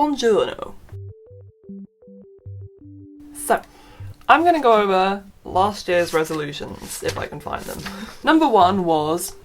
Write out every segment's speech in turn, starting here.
Buongiorno. So, I'm going to go over last year's resolutions, if I can find them. Number 1 was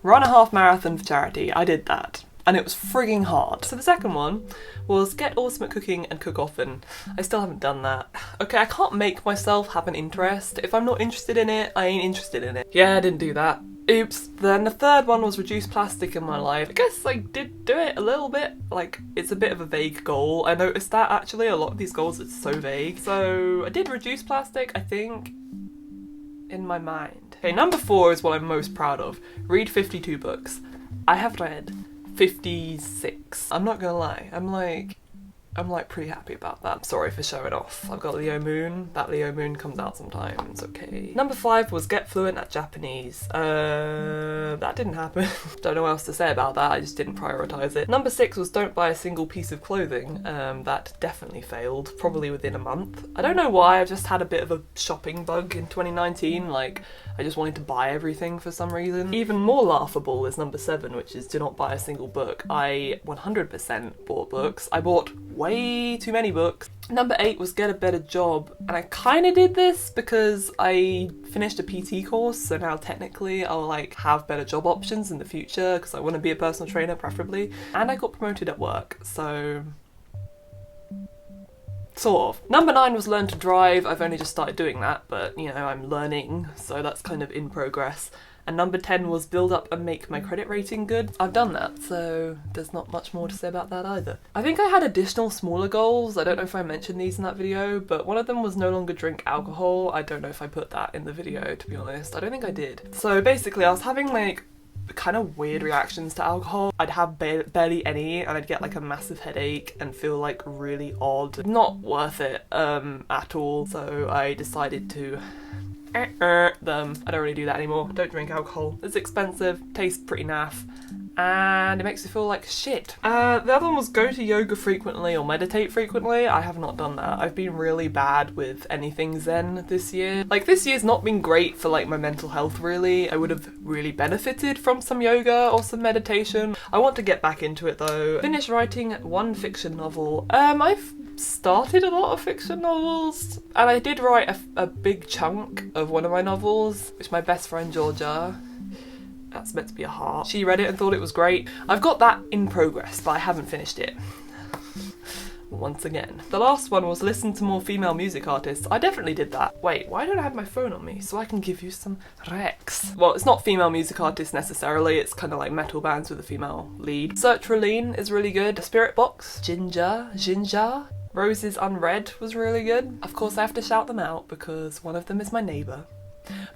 run a half marathon for charity. I did that, and it was frigging hard. So the second one was get awesome at cooking and cook often. I still haven't done that. Okay, I can't make myself have an interest. If I'm not interested in it, I ain't interested in it. Yeah, I didn't do that. Oops. Then the third one was reduce plastic in my life. I guess I did do it a little bit. Like, it's a bit of a vague goal. I noticed that actually a lot of these goals are so vague. So I did reduce plastic, I think, in my mind. Okay, number 4 is what I'm most proud of. Read 52 books. I have read 56. I'm not gonna lie, I'm pretty happy about that. Sorry for showing off. I've got Leo Moon. That Leo Moon comes out sometimes, okay. Number 5 was get fluent at Japanese. That didn't happen. Don't know what else to say about that, I just didn't prioritise it. Number 6 was don't buy a single piece of clothing. That definitely failed, probably within a month. I don't know why, I just had a bit of a shopping bug in 2019, like, I just wanted to buy everything for some reason. Even more laughable is number 7, which is do not buy a single book. I 100% bought books. I bought way too many books. Number 8 was get a better job, and I kind of did this because I finished a PT course, so now technically I'll like have better job options in the future because I want to be a personal trainer preferably, and I got promoted at work, so sort of. Number 9 was learn to drive. I've only just started doing that, but you know, I'm learning, so that's kind of in progress. And number 10 was build up and make my credit rating good. I've done that, so there's not much more to say about that either. I think I had additional smaller goals. I don't know if I mentioned these in that video, but one of them was no longer drink alcohol. I don't know if I put that in the video, to be honest. I don't think I did. So basically I was having like kind of weird reactions to alcohol. I'd have barely any, and I'd get like a massive headache and feel like really odd. Not worth it at all. So I decided to them. I don't really do that anymore. Don't drink alcohol. It's expensive, tastes pretty naff, and it makes you feel like shit. The other one was go to yoga frequently or meditate frequently. I have not done that. I've been really bad with anything Zen this year. Like, this year's not been great for like my mental health really. I would have really benefited from some yoga or some meditation. I want to get back into it though. Finish writing 1 fiction novel. I've started a lot of fiction novels, and I did write a big chunk of one of my novels, which my best friend Georgia, that's meant to be a heart, she read it and thought it was great. I've got that in progress, but I haven't finished it. Once again. The last one was listen to more female music artists. I definitely did that. Wait, why don't I have my phone on me so I can give you some recs? Well, it's not female music artists necessarily, it's kind of like metal bands with a female lead. Search Raleen is really good. Spirit Box, Ginger, Roses Unread was really good. Of course I have to shout them out because one of them is my neighbour.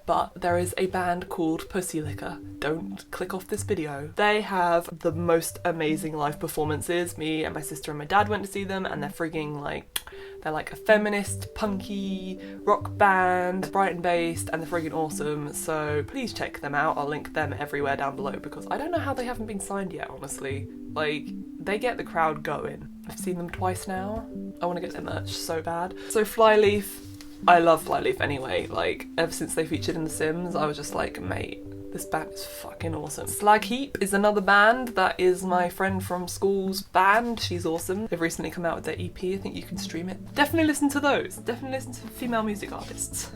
But there is a band called Pussy Liquor. Don't click off this video. They have the most amazing live performances. Me and my sister and my dad went to see them, and they're frigging like, they're like a feminist, punky rock band, Brighton based, and they're frigging awesome. So please check them out. I'll link them everywhere down below because I don't know how they haven't been signed yet, honestly. Like, they get the crowd going. I've seen them twice now. I want to get their merch so bad. So Flyleaf. I love Flyleaf anyway, like, ever since they featured in The Sims, I was just like, mate, this band is fucking awesome. Slag Heap is another band that is my friend from school's band. She's awesome. They've recently come out with their EP, I think you can stream it. Definitely listen to those. Definitely listen to female music artists.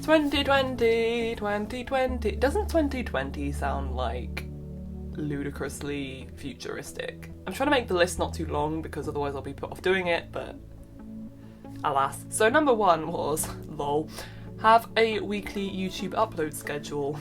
2020, 2020. Doesn't 2020 sound like ludicrously futuristic? I'm trying to make the list not too long because otherwise I'll be put off doing it, but alas. So number 1 was, lol, have a weekly YouTube upload schedule.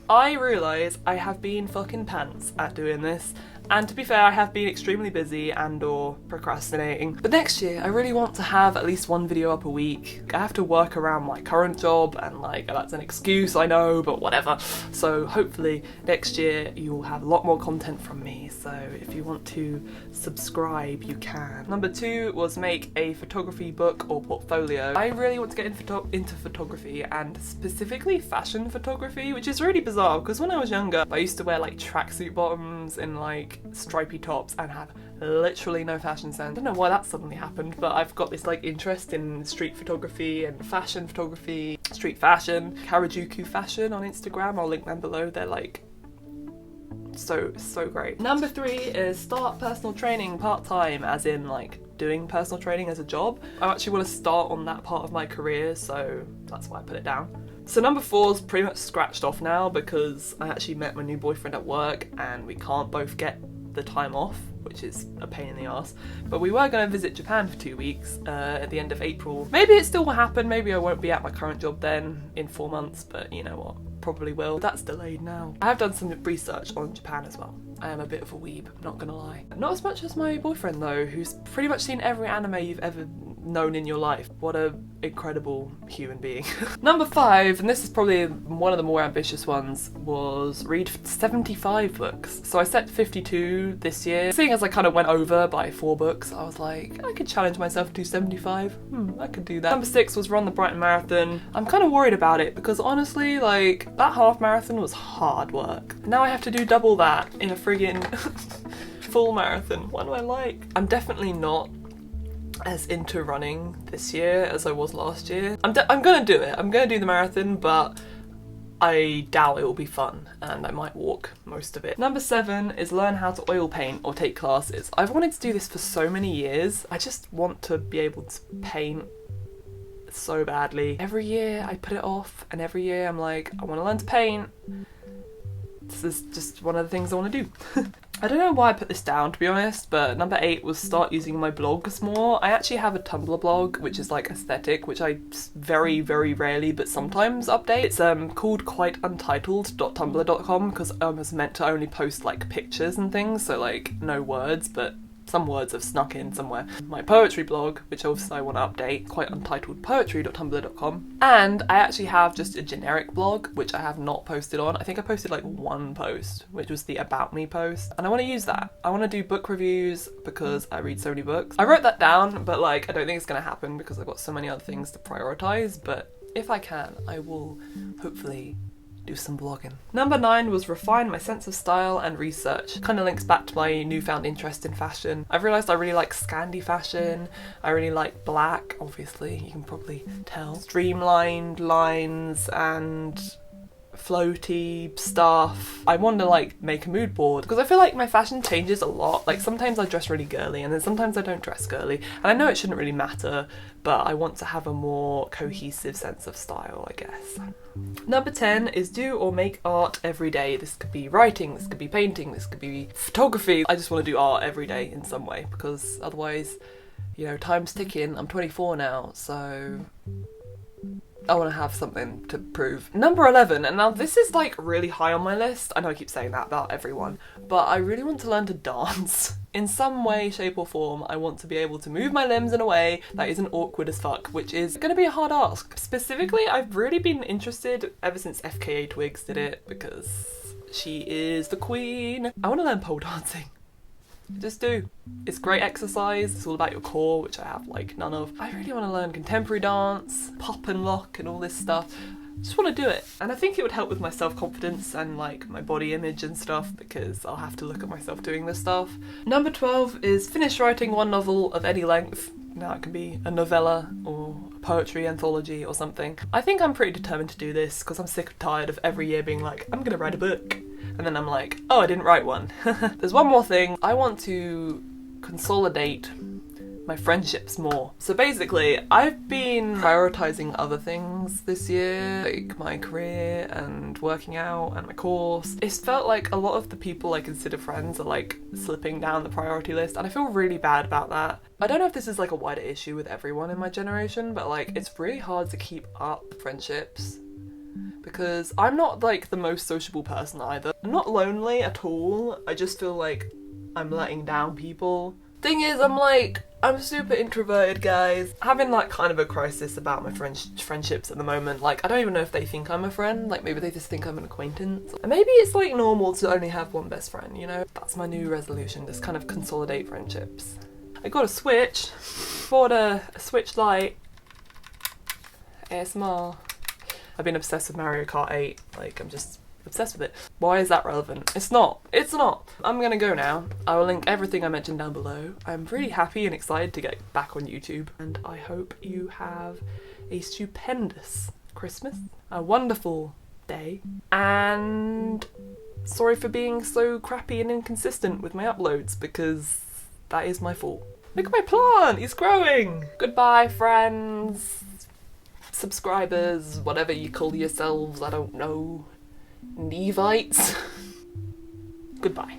I realise I have been fucking pants at doing this, and to be fair, I have been extremely busy and or procrastinating. But next year, I really want to have at least 1 video up a week. I have to work around my current job, and like, that's an excuse, I know, but whatever. So hopefully next year you'll have a lot more content from me, so if you want to subscribe, you can. Number 2 was make a photography book or portfolio. I really want to get into photography, and specifically fashion photography, which is really bizarre because when I was younger, I used to wear like tracksuit bottoms and like stripy tops and have literally no fashion sense. I don't know why that suddenly happened, but I've got this like interest in street photography and fashion photography, street fashion, Harajuku fashion on Instagram. I'll link them below. They're like so great. Number 3 is start personal training part-time, as in like doing personal training as a job. I actually want to start on that part of my career, so that's why I put it down. So number 4 is pretty much scratched off now because I actually met my new boyfriend at work and we can't both get the time off, which is a pain in the ass. But we were going to visit Japan for 2 weeks at the end of April. Maybe it still will happen, maybe I won't be at my current job then in 4 months, but you know what, probably will. That's delayed now. I have done some research on Japan as well. I am a bit of a weeb, not gonna lie. Not as much as my boyfriend though, who's pretty much seen every anime you've ever known in your life. What a incredible human being. Number 5, and this is probably one of the more ambitious ones, was read 75 books. So I set 52 this year. Seeing as I kind of went over by 4 books, I was like, I could challenge myself to do 75. I could do that. Number 6 was run the Brighton Marathon. I'm kind of worried about it because honestly, like, that half marathon was hard work. Now I have to do double that in a friggin' full marathon. What do I like? I'm definitely not as into running this year as I was last year. I'm gonna do it. I'm gonna do the marathon, but I doubt it will be fun and I might walk most of it. Number 7 is learn how to oil paint or take classes. I've wanted to do this for so many years. I just want to be able to paint so badly. Every year I put it off and every year I'm like, I want to learn to paint. This is just one of the things I want to do. I don't know why I put this down, to be honest, but number 8 was start using my blogs more. I actually have a Tumblr blog, which is like aesthetic, which I very, very rarely, but sometimes update. It's called quiteuntitled.tumblr.com because I was meant to only post like pictures and things, so like no words, but some words have snuck in somewhere. My poetry blog, which also I want to update, quiteuntitledpoetry.tumblr.com. And I actually have just a generic blog, which I have not posted on. I think I posted like 1 post, which was the About Me post. And I want to use that. I want to do book reviews because I read so many books. I wrote that down, but like I don't think it's going to happen because I've got so many other things to prioritize. But if I can, I will hopefully do some blogging. Number 9 was refine my sense of style and research. Kind of links back to my newfound interest in fashion. I've realised I really like Scandi fashion. I really like black, obviously, you can probably tell. Streamlined lines and floaty stuff. I want to like make a mood board because I feel like my fashion changes a lot. Like sometimes I dress really girly and then sometimes I don't dress girly. And I know it shouldn't really matter, but I want to have a more cohesive sense of style, I guess. Number 10 is do or make art every day. This could be writing, this could be painting, this could be photography. I just want to do art every day in some way because otherwise, you know, time's ticking. I'm 24 now, so I want to have something to prove. Number 11, and now this is like really high on my list. I know I keep saying that about everyone, but I really want to learn to dance. In some way, shape or form, I want to be able to move my limbs in a way that isn't awkward as fuck, which is going to be a hard ask. Specifically, I've really been interested ever since FKA Twigs did it because she is the queen. I want to learn pole dancing. Just do. It's great exercise, it's all about your core, which I have like none of. I really want to learn contemporary dance, pop and lock and all this stuff. Just want to do it. And I think it would help with my self-confidence and like my body image and stuff because I'll have to look at myself doing this stuff. Number 12 is finish writing 1 novel of any length. Now it can be a novella or a poetry anthology or something. I think I'm pretty determined to do this because I'm sick and tired of every year being like, I'm gonna write a book. And then I'm like, oh, I didn't write one. There's one more thing. I want to consolidate my friendships more. So basically, I've been prioritizing other things this year, like my career and working out and my course. It's felt like a lot of the people I consider friends are like slipping down the priority list, and I feel really bad about that. I don't know if this is like a wider issue with everyone in my generation, but like it's really hard to keep up friendships. Because I'm not like the most sociable person either. I'm not lonely at all. I just feel like I'm letting down people. Thing is, I'm super introverted, guys. Having like kind of a crisis about my friendships at the moment. Like I don't even know if they think I'm a friend. Like maybe they just think I'm an acquaintance. And maybe it's like normal to only have one best friend, you know? That's my new resolution, just kind of consolidate friendships. I got a Switch. Bought a Switch Lite. ASMR. I've been obsessed with Mario Kart 8, like I'm just obsessed with it. Why is that relevant? It's not. I'm gonna go now. I will link everything I mentioned down below. I'm really happy and excited to get back on YouTube and I hope you have a stupendous Christmas, a wonderful day, and Sorry for being so crappy and inconsistent with my uploads, because that is my fault. Look at my plant, it's growing! Goodbye, friends, subscribers, whatever you call yourselves, I don't know. Nevites. Goodbye.